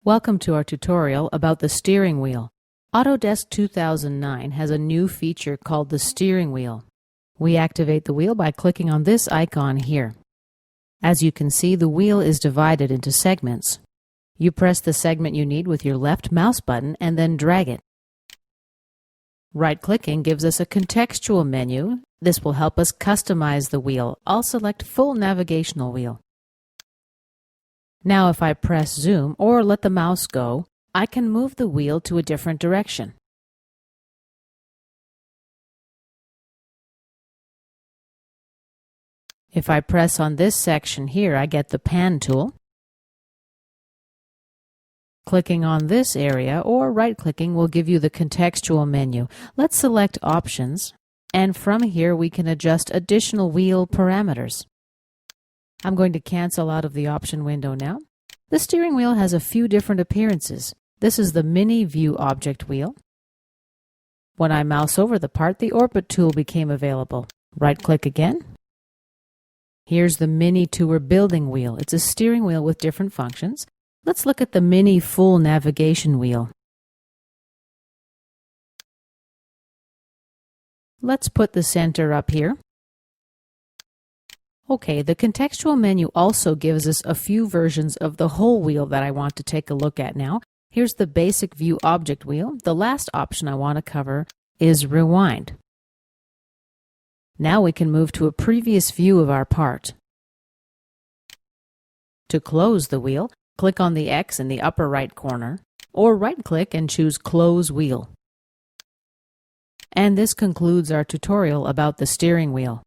Welcome to our tutorial about the steering wheel. Autodesk 2009 has a new feature called the steering wheel. We activate the wheel by clicking on this icon here. As you can see, the wheel is divided into segments. You press the segment you need with your left mouse button and then drag it. Right-clicking gives us a contextual menu. This will help us customize the wheel. I'll select Full Navigational Wheel. Now if I press zoom or let the mouse go, I can move the wheel to a different direction. If I press on this section here, I get the pan tool. Clicking on this area or right-clicking will give you the contextual menu. Let's select Options, and from here we can adjust additional wheel parameters. I'm going to cancel out of the option window now. The steering wheel has a few different appearances. This is the Mini View Object Wheel. When I mouse over the part, the Orbit tool became available. Right-click again. Here's the Mini Tour Building Wheel. It's a steering wheel with different functions. Let's look at the Mini Full Navigation Wheel. Let's put the center up here. Okay, the contextual menu also gives us a few versions of the whole wheel that I want to take a look at now. Here's the basic view object wheel. The last option I want to cover is Rewind. Now we can move to a previous view of our part. To close the wheel, click on the X in the upper right corner, or right-click and choose Close Wheel. And this concludes our tutorial about the steering wheel.